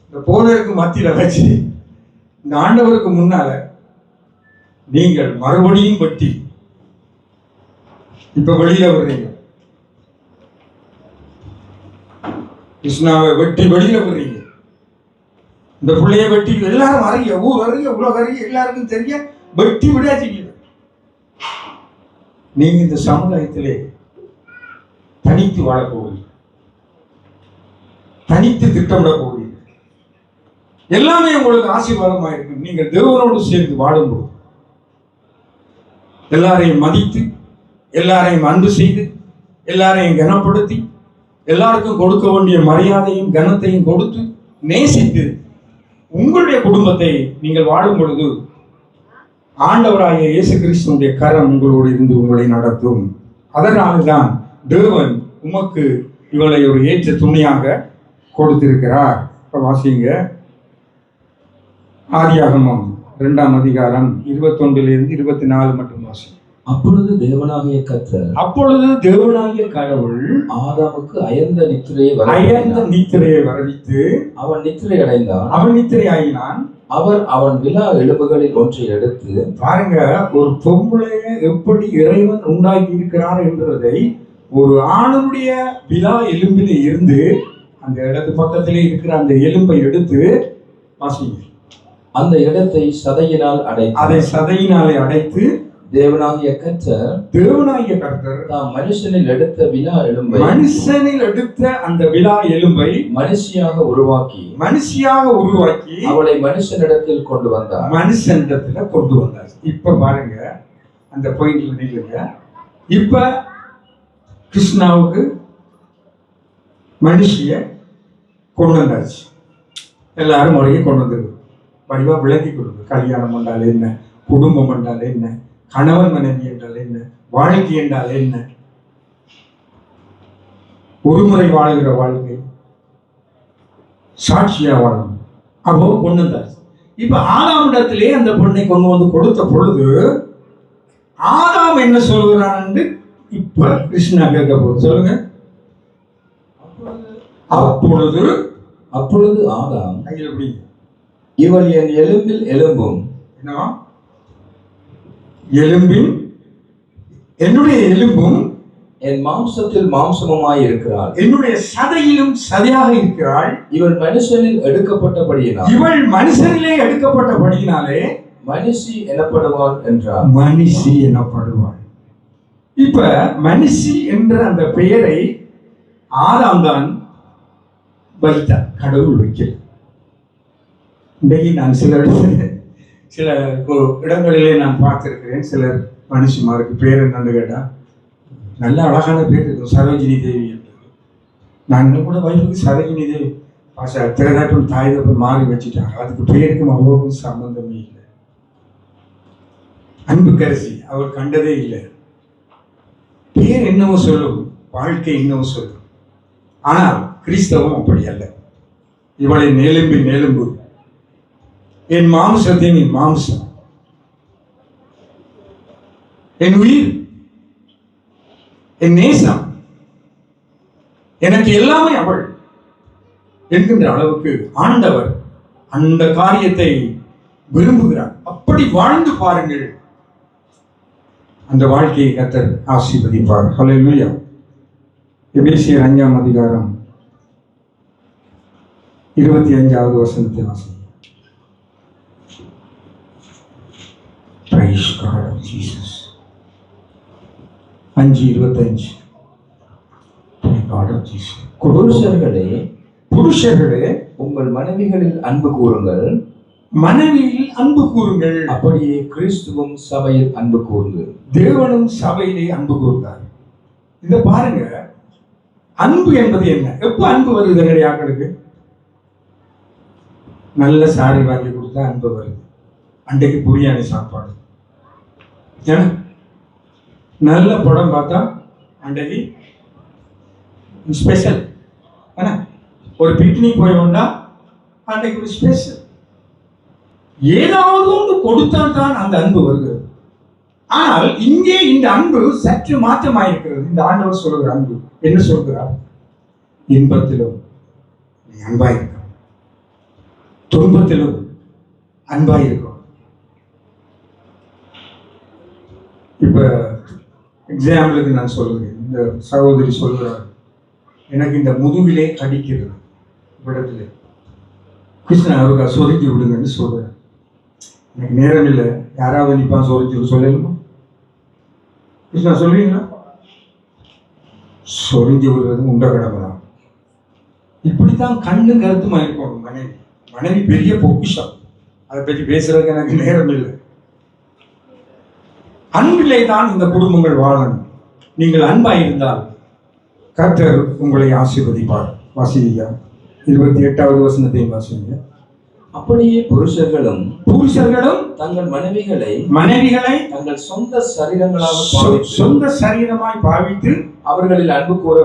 இந்த போதருக்கு மத்தியில் வச்சு, இந்த ஆண்டவருக்கு முன்னால நீங்கள் மறுபடியும் வெட்டி இப்ப வெளியில வர்றீங்க. கிருஷ்ணாவை வெட்டி வெளியில வர்றீங்க. இந்த பிள்ளைய வெட்டி எல்லாரும் அறிய, ஊர் அறிய, உலக அறிய, எல்லாருக்கும் தெரிய வெட்டி விடாதீங்க. நீங்க இந்த சமுதாயத்திலே தனித்து வாழ போவீங்க, தனித்து திட்டமிட போவீங்க. எல்லாமே உங்களுக்கு ஆசீர்வாதமா இருக்கு. நீங்க தேவனோடு சேர்ந்து வாழும்போது எல்லாரையும் மதித்து, எல்லாரையும் அன்பு செய்து, எல்லாரையும் கனப்படுத்தி, எல்லாருக்கும் கொடுக்க வேண்டிய மரியாதையும் கனத்தையும் கொடுத்து நேசித்து உங்களுடைய குடும்பத்தை நீங்கள் வாழும் பொழுது ஆண்டவராகிய இயேசு கிறிஸ்துவினுடைய கரம் உங்களோடு இருந்து உங்களை நடத்தும். அதனால்தான் தேவன் உமக்கு இவளை ஒரு ஏற்ற துணையாக கொடுத்திருக்கிறார். வாசிங்க ஆதியாகமம் 2ஆம் அதிகாரம் 21 to 24 மட்டும் வாசி. அப்பொழுது தேவனாகிய கர்த்தர், அப்பொழுது தேவனாகிய கடவுள் ஆதாமுக்கு அயர்ந்த நித்திரையை வரவித்து அவன் நித்திரை அடைந்தான். அவன் நித்திரை ஆகினான். அவர் அவன் விலா எலும்புகளில் ஒன்றை எடுத்து, பாருங்க, ஒரு பொம்பளைய எப்படி இறைவன் உண்டாக்கி இருக்கிறார் என்பதை ஒரு ஆணுடைய விலா எலும்பில் இருந்து அந்த இடத்து பக்கத்திலே இருக்கிற அந்த எலும்பை எடுத்து வாசிங்க. அந்த இடத்தை சதையினால் அடைத்து, அதை சதையினாலே அடைத்து தேவனாகிய கர்த்தர் தேவனாகிய கர்த்தர் தாம் மனுஷனில் எடுத்த விலா எலும்பை மனுஷனில் எடுத்த அந்த விலா எலும்பை மனுஷியாக உருவாக்கி அவளை மனுஷனிடத்தில் கொண்டு வந்தார். மனுஷனிடத்துல கொண்டு வந்தார். இப்ப பாருங்க, அந்த பாயிண்ட்ல நில்லுங்க. இப்ப கிருஷ்ணாவுக்கு மனுஷிய கொண்டு வந்தாச்சு. எல்லாரும் முறையே கொண்டு வந்துருக்கு. வடிவா விளக்கி கொடுங்க. கல்யாணம் என்றால் என்ன, குடும்பம் என்றால் என்ன, கணவன் மனைவி என்றால் என்ன, வாழ்க்கை என்றால் என்ன, ஒருமுறை வாழ்கிற வாழ்க்கை, சாட்சியா வாழணும். அப்போ கொண்டு வந்தாச்சு. இப்ப ஆதாம் இடத்திலே அந்த பொண்ணை கொண்டு வந்து கொடுத்த பொழுது ஆதாம் என்ன சொல்கிறான்? இப்ப கிருஷ்ணா கேட்க போகுது. சொல்லுங்க. அப்பொழுது ஆதாம், இவள் என் எலும்பில் எலும்பும், என்னுடைய எலும்பும் என் மாம்சத்தில் மாம்சமுமாய் இருக்கிறாள், என்னுடைய சதையிலும் சதையாக இருக்கிறாள். இவள் மனுஷனில் எடுக்கப்பட்டபடியினாலே மனுஷி எனப்படுவாள் என்றார். மனுஷி எனப்படுவாள். இப்ப மனுஷி என்ற அந்த பெயரை ஆதாம் தான் வைத்தார், கடவுள் வைக்கல. இன்றைக்கு நான் சில இடங்களிலே நான் பார்த்திருக்கிறேன். சிலர் மனுஷிமாருக்கு பேர் என்னன்னு கேட்டா நல்ல அழகான பேர் இருக்கும், சரோஜினி தேவி என்று. நாங்கள் கூட வைஃபுக்கு சரோஜினி தேவி பாஷா திரதாட்டம் தாய் தப்ப மாறி வச்சுட்டாங்க. அதுக்கு பேருக்கும் அவ்வளவு சம்பந்தமே இல்லை. அன்புக்கரசி அவர் கண்டதே இல்லை. பேர் என்னவோ சொல்லும், வாழ்க்கை என்னவோ சொல்லும். ஆனால் கிறிஸ்தவம் அப்படி அல்ல. இவளின் எலும்பின் எலும்பு, என் மாம்சத்தின் என் மாம்சம், என் உயிர், என் நேசம், எனக்கு எல்லாமே அவள் என்கின்ற அளவுக்கு ஆண்டவர் அந்த காரியத்தை விரும்புகிறார். அப்படி வாழ்ந்து பாருங்கள், அந்த வாழ்க்கையை கர்த்தர் ஆசீர்வதிப்பார். ஹல்லேலூயா. எபேசியர் 5ஆம் அதிகாரம் 25வது வசனத்தை வாசிங்க. Praise God of Jesus. 5:25. God of Jesus. புருஷர்களே உங்கள் மனைவிகளில் அன்பு கூறுங்கள். மனைவியில் அன்பு கூறுங்கள். அப்படியே கிறிஸ்துவும் சபையில் அன்பு கூர்ந்து. தேவனும் சபையிலே அன்பு கூர்ந்தார். இத பாருங்க, அன்பு என்பது என்ன? எப்ப அன்பு வருது என்னுடைய ஆக்களுக்கு? நல்ல சாரி வாங்கி கொடுத்தா அன்பு வருது. அன்றைக்கு பிரியாணி சாப்பாடு, நல்ல படம் பார்த்தா அன்றைக்கு ஸ்பெஷல். ஒரு பிக்னிக் போய் வந்தா அன்றைக்கு ஒரு ஸ்பெஷல். ஏதாவது ஒன்று கொடுத்தால் தான் அந்த அன்பு வருகிறது. ஆனால் இங்கே இந்த அன்பு சற்று மாற்றமாயிருக்கிறது. இந்த ஆண்டவர் சொல்லுகிற அன்பு என்ன சொல்கிறார்? இன்பத்திலும் நீ அன்பாயிருக்க, துன்பத்திலும் அன்பாயிருக்கும். இப்ப எக்ஸாம்பிளுக்கு நான் சொல்லுகிறேன். இந்த சகோதரி சொல்கிறார், எனக்கு இந்த முதுகிலே கடிக்கிறது, விடத்துல கிருஷ்ணா அவருக்கு சொருக்கி விடுங்கன்னு சொல்றேன். எனக்கு நேரம் இல்லை, யாராவது நிப்பா சொருக்கி சொல்லலுமா? கிருஷ்ணா சொல்லுவீங்களா? சொரிஞ்சு விடுறது உண்ட கடமை தான். இப்படித்தான் கண்ணு கருத்துமா இருக்கணும் மனைவி. மனைவி பெரிய பொக்கிஷம், அதை பற்றி பேசுறதுக்கு எனக்கு நேரம் இல்லை. அன்பிலே தான் இந்த குடும்பங்கள் வாழணும். நீங்கள் அன்பாயிருந்தால் கர்த்தர் உங்களை ஆசீர்வதிப்பார். வாசியா 28வது வசனத்தை வாசிங்க. அப்படியே புருஷர்களும் தங்கள் மனைவிகளை தங்கள் சொந்த சரீரமாய் பாவித்து அவர்களில் அன்பு கூற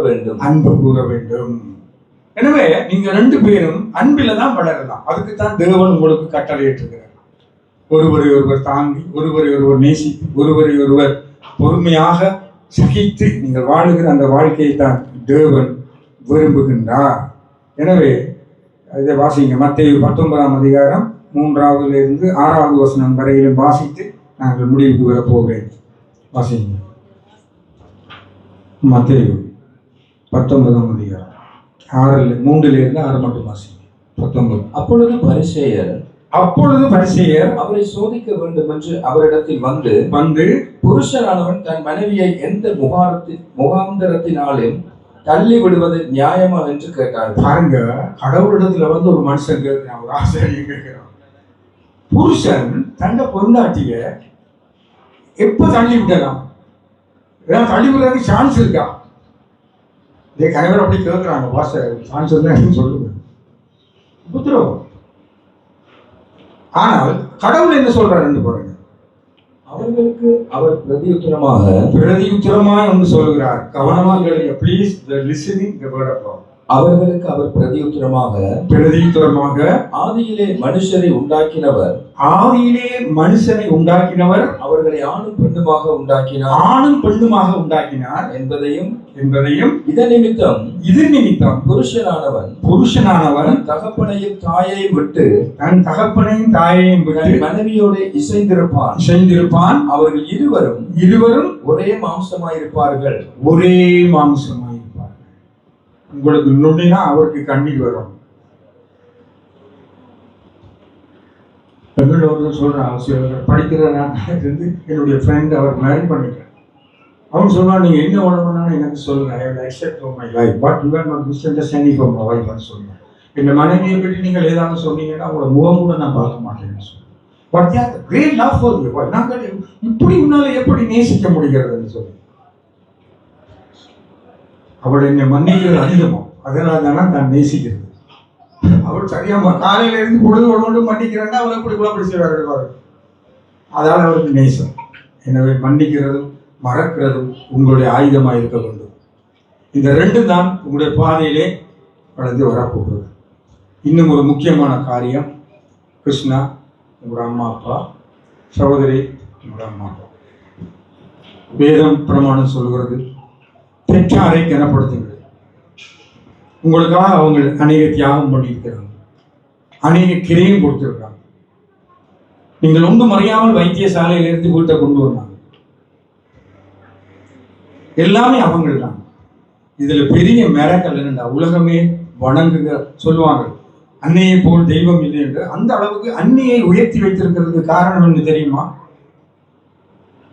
வேண்டும். எனவே நீங்க 2 பேரும் அன்பில தான் வளரலாம். அதுக்கு தான் தேவன் உங்களுக்கு கட்டளையிட்டிருக்கிறார். ஒருவரை ஒருவர் தாங்கி, ஒருவரை ஒருவர் நேசித்து, ஒருவரை ஒருவர் பொறுமையாக சகித்து நீங்கள் வாழுகிற அந்த வாழ்க்கையை தான் தேவன் விரும்புகின்றார். எனவே இதை வாசிங்க. மத்தேயு 19ஆம் அதிகாரம் 3வது 6வது வசனம் வரையிலும் வாசித்து நாங்கள் முடிவுக்கு வரப்போகிறேன். வாசிங்க. மத்தேயு 19ஆம் அதிகாரம் 3லிருந்து 6 மட்டும் வாசிங்க. 19. அப்பொழுது பரிசேயர் அப்பொழுது பரிசேயர் அவரை சோதிக்க வேண்டும் என்று அவரிடத்தில் வந்து புருஷனானவன் தன் மனைவியை எந்த முகாந்தரத்தினாலும் தள்ளி விடுவது நியாயமா என்று கேட்டார். பாருங்க, கடவுளிடத்துல வந்து ஒரு மனுஷன் கேட்கிறான், ஒரு ஆசிரியர் கேட்கிறான், புருஷன் தன்னை பொண்டாட்டிய எப்ப தள்ளி விடலாம்? தள்ளி விடுறதுக்கு சான்ஸ் இருக்கா? இதே கணவர் அப்படி கேட்கிறாங்க, பாச சான்ஸ் இருந்தா சொல்லுங்க, உத்தரவு. ஆனால் கடவுள் என்ன சொல்றாருன்னு பாருங்க, அவர்களுக்கு அவர் பிரதியுத்தரமாக ஒன்று சொல்கிறார். கவனமாக கேளுங்க please, listening the word of God. அவர்களுக்கு அவர் பிரதியுத்தரமாக ஆதியிலே மனுஷனை உண்டாக்கினவர் அவர்களை ஆணும் பெண்ணுமாக உண்டாக்கினார் என்பதையும் இதன் நிமித்தம் புருஷனானவன் தகப்பனையும் தாயையும் விட்டு மனைவியோடு இசைந்திருப்பான். அவர்கள் இருவரும் ஒரே மாம்சமாயிருப்பார்கள். உங்களுக்கு நுண்ணினா அவருக்கு கண்ணீர் வரும். சொல்றேன், படிக்கிற இருந்து என்னுடைய ஃப்ரெண்ட் அவர் மேரி பண்ணிட்டார். அவன் சொல்லுவான், நீங்க என்ன உடம்புனாலும் எனக்கு சொல்லுங்க, I will accept my life, but you are not misunderstanding from my வைஃப்னு சொல்லுவேன். இந்த மனைவியை பற்றி நீங்கள் ஏதாவது சொன்னீங்கன்னா உங்களோட முகம் கூட நான் பார்க்க மாட்டேன்னு சொல்லுவேன். But yeah great love for you. நாங்கள் இப்படி உன்னால எப்படி நேசிக்க முடிகிறதுன்னு சொல்லி, அவள் என்னை மன்னிக்கிறது அதிகமோ, அதனால தானே நான் நேசிக்கிறது. அவள் சரியாம காலையில இருந்து பொழுது மன்னிக்கிறேன்னா அவரை எப்படி குழப்படி செய்வார். அதால் அவருக்கு நேசம். எனவே மன்னிக்கிறதும் மறக்கிறதும் உங்களுடைய ஆயுதமாக இருக்க வேண்டும். இந்த ரெண்டும் தான் உங்களுடைய பாதையிலே வளர்ந்து வரப்போகிறது. இன்னும் ஒரு முக்கியமான காரியம், கிருஷ்ணா உங்களோட அம்மா அப்பா, சகோதரி உங்களோட அம்மா அப்பா, வேதம் பிரமாணம் சொல்கிறது, பெற்றாரை கனப்படுத்துங்கள். உங்களுக்காக அவங்க அநேக தியாகம் பண்ணியிருக்கிறாங்க, அநேக கிரையும் கொடுத்துருக்காங்க. நீங்கள் ஒன்றும் அறியாமல் வைத்தியசாலையிலிருந்து வீட்டை கொண்டு வந்தாங்க, எல்லாமே அவங்கள் தான். இதுல பெரிய மிரக்கல் என்னண்டா, உலகமே வணங்குங்க சொல்லுவாங்க, அன்னையை போல் தெய்வம் இல்லை என்று. அந்த அளவுக்கு அன்னையை உயர்த்தி வைத்திருக்கிறதுக்கு காரணம் என்று தெரியுமா?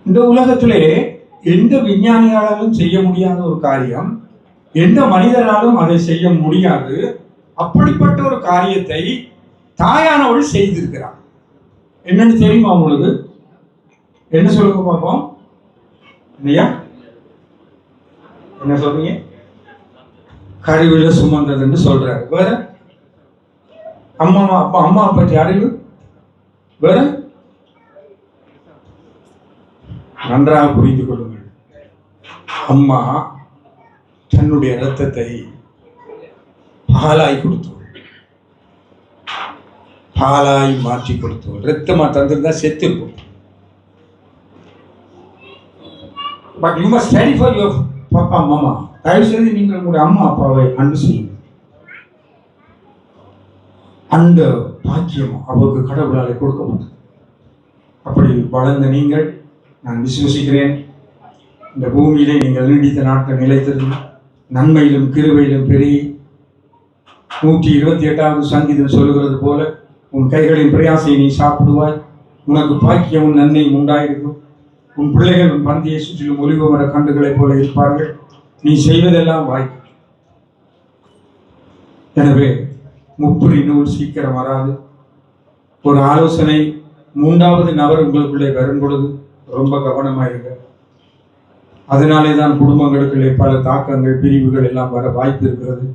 இந்த உலகத்திலே எந்த விஞ்ஞானியாலும் செய்ய முடியாத ஒரு காரியம், எந்த மனிதராலும் அதை செய்ய முடியாது. அப்படிப்பட்ட ஒரு காரியத்தை தாயானவள் செய்திருக்கிறார். என்னன்னு தெரியுமா உங்களுக்கு? என்ன சொல்லுங்க பார்ப்போம். இல்லையா, என்ன சொல்றீங்க? கருவில சுமந்ததுன்னு சொல்றாரு. வேற அம்மா பற்றி அறிவு வேற. நன்றாக புரிந்து கொள்ளுங்கள். அம்மா தன்னுடைய இரத்தத்தை பாலாய் கொடுத்தவள், பாலாய் மாற்றி கொடுத்தவள். ரத்தமா தந்திருந்தா செத்து இருக்கும். But you must study for your பாப்பா மாமா. தயவு செய்து நீங்கள் உங்களுடைய அம்மா அப்பாவை அன்பு செய்யுங்கள். அந்த பாக்கியம் அவருக்கு கடவுளாலே கொடுக்கப்பட்டது. அப்படி வளர்ந்த நீங்கள், நான் விசுவசிக்கிறேன், இந்த பூமியிலே நீங்கள் நீடித்த நாட்கள் நிலைத்திருந்து நன்மையிலும் கிருபையிலும் பெருகி 128வது சங்கீதம் சொல்லுகிறது போல, உன் கைகளின் பிரயாசை நீ சாப்பிடுவாய், உனக்கு பாக்கியமும் நன்மையும் உண்டாயிருக்கும். உன் பிள்ளைகள் உன் பந்தியை சுற்றிலும் ஒலிவ மர கண்டுகளைப் போல இருப்பார்கள். நீ செய்வதெல்லாம் வாய்க்கும். எனவே முப்புரி நூல் சீக்கிரம் வராது. ஒரு ஆலோசனை, 3வது நபர் உங்களுக்குள்ளே வரும் பொழுது ரொம்ப கவனமாயிருங்க. அதனாலே தான் குடும்பங்களுக்குள்ளே பல தாக்கங்கள், பிரிவுகள் எல்லாம் வர வாய்ப்பு இருக்கிறது.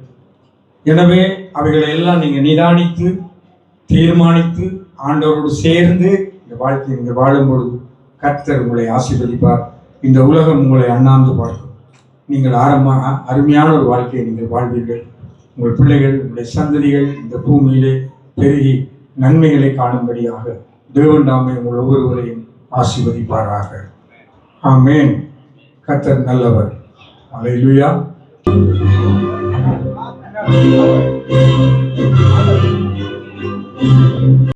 எனவே அவைகளை எல்லாம் நீங்க நிதானித்து தீர்மானித்து ஆண்டவரோடு சேர்ந்து இந்த வாழ்க்கையை நீங்கள் வாழும் பொழுது கர்த்தர் உங்களை ஆசீர்வதிப்பார். இந்த உலகம் உங்களை அண்ணாந்து பார்க்கும். நீங்கள் அருமையான ஒரு வாழ்க்கையை நீங்கள் வாழ்வீர்கள். உங்கள் பிள்ளைகள், உங்களுடைய சந்ததிகள் இந்த பூமியிலே பெருகி நன்மைகளை காணும்படியாக தேவன் நாமே உங்கள் ஒவ்வொருவரையும் ஆசீர்வதிப்பாராக. ஆமென். கர்த்தர் நல்லவர். அல்லேலூயா.